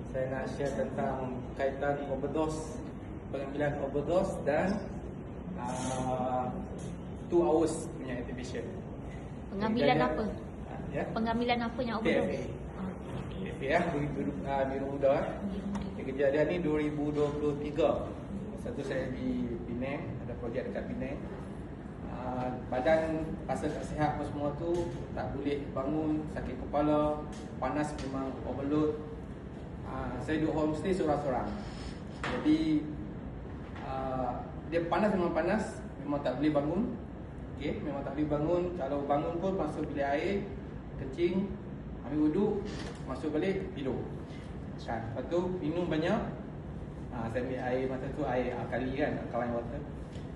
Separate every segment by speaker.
Speaker 1: Saya nak share tentang kaitan overdose, pengambilan overdose dan 2 hours punya activation.
Speaker 2: Pengambilan
Speaker 1: Jadi,
Speaker 2: apa?
Speaker 1: Ya?
Speaker 2: Pengambilan apa yang overdose?
Speaker 1: TFA. TFA ya, biru muda. Kejadian ni 2023. Masa tu saya di Penang, ada projek dekat Penang. Badan rasa tak sihat apa semua tu, tak boleh bangun, sakit kepala, panas memang overload. Saya duduk homestay seorang-seorang. Jadi dia panas, memang tak boleh bangun. Okey, memang tak boleh bangun. Kalau bangun pun masuk bilik air, kencing, ambil wuduk, masuk balik, tidur. Kan. Lepas tu minum banyak. Saya ambil air masa tu air alkali kan, alkaline water.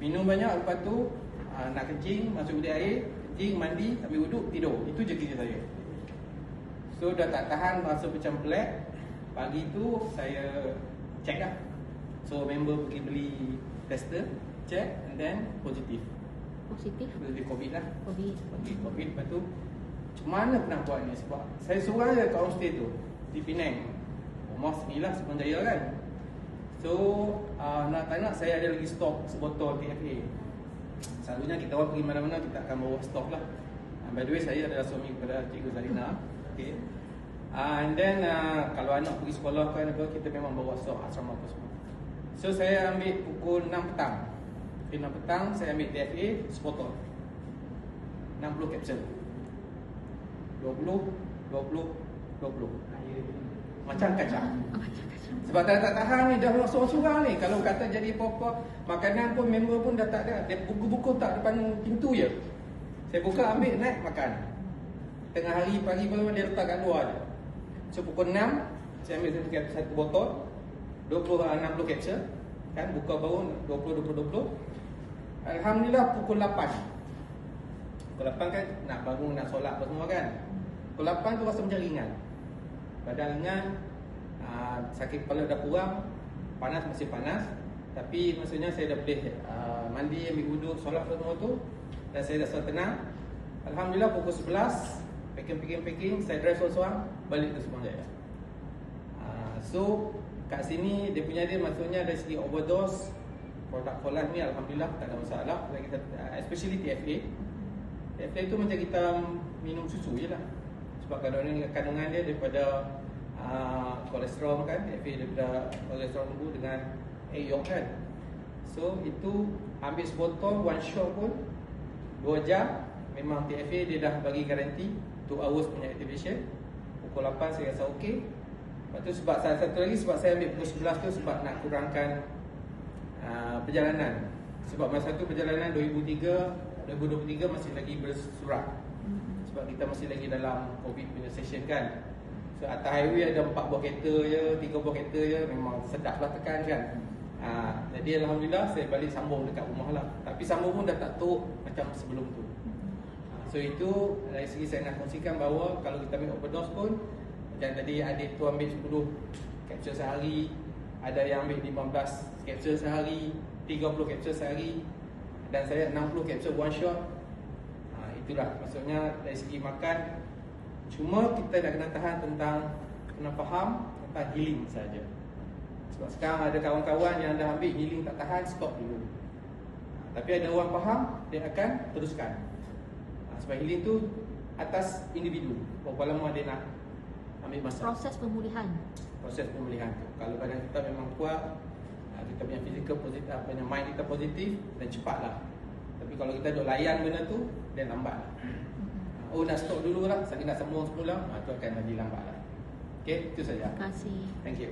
Speaker 1: Minum banyak, lepas tu nak kencing, masuk bilik air, kencing, mandi, ambil wuduk, tidur. Itu je kerja saya. So dah tak tahan, rasa macam pelik. Pagi tu saya check lah. So member pergi beli tester, check, and then positif.
Speaker 2: Positif
Speaker 1: COVID lah.
Speaker 2: COVID.
Speaker 1: Lepas tu macam mana pernah buat ni? Sebab saya seorang je kat homestay tu di Penang. Rumah sini lah, Semenjaya kan. So nak tak nak saya ada lagi stok sebotol TFA. Selalunya kita orang pergi mana-mana kita akan bawa stok lah. By the way, saya adalah suami kepada Cikgu Zarina. Okay. And then kalau anak pergi sekolah kan apa, kita memang bawa stok asrama apa semua. So saya ambil pukul 6 petang. 6 petang saya ambil TFA sebotol 60 kapsul. 20 macam kacang. Sebab tak tahan ni, dah sorang-sorang ni. Kalau kata jadi apa-apa makanan pun, member pun dah tak ada. Dia buku-buku tak depan pintu je. Saya buka, ambil, naik, makan. Tengah hari, pagi pun dia letak kat luar je. So pukul 6 saya ambil satu botol 60 kapsul. Kan, buka baru 20. Alhamdulillah pukul 8. Pukul 8 kan nak bangun, nak solat apa semua kan. Pukul 8 tu rasa macam ringan. Badan ringan, sakit kepala dah kurang, panas masih panas. Tapi maksudnya saya dah boleh mandi, ambil wuduk, solat apa semua tu. Dan saya rasa tenang. Alhamdulillah pukul 11, packing, saya drive seorang-seorang balik ke Semenjaya. So kat sini dia punya maksudnya dari segi overdose, produk Folan ni alhamdulillah tak ada masalah. Especially TFA. TFA tu macam kita minum susu je lah. Sebab kandungan dia daripada kolesterol kan, TFA daripada kolesterol lembu dengan egg yolk kan. So itu ambil sebotol, one shot pun 2 jam. Memang TFA dia dah bagi garanti 2 hours punya activation. Pukul 8 saya rasa okey. Lepas tu sebab satu lagi, sebab saya ambil pukul 11 tu sebab nak kurangkan perjalanan. Sebab masa tu perjalanan 2023 masih lagi bersurat. Sebab kita masih lagi dalam COVID punya session kan. So atas highway ada 4 buah kereta je, 3 buah kereta je, memang sedap lah tekan kan. Jadi alhamdulillah saya balik sambung dekat rumah lah. Tapi sambung pun dah tak teruk macam sebelum tu. So itu dari segi saya nak kongsikan bahawa kalau kita ambil overdose pun, macam tadi adik tu ambil 10 kapsul sehari, ada yang ambil 15 kapsul sehari, 30 kapsul sehari, dan saya 60 kapsul one shot. Itulah maksudnya dari segi makan. Cuma kita nak kena tahan tentang, kena faham tentang healing saja. Sebab sekarang ada kawan-kawan yang dah ambil healing tak tahan, stop dulu. Tapi ada orang faham, dia akan teruskan. Sebab healing tu atas individu, berapa lama dia nak ambil masa.
Speaker 2: Proses pemulihan
Speaker 1: Tu, kalau badan kita memang kuat, kita punya physical positif, punya mind kita positif, dan cepatlah. Tapi kalau kita duk layan benda tu, dia lambat lah. Nak stop dulu lah, saya nak sambung semula, tu akan lagi lambat lah. Okay, itu saja.
Speaker 2: Terima kasih.
Speaker 1: Thank you.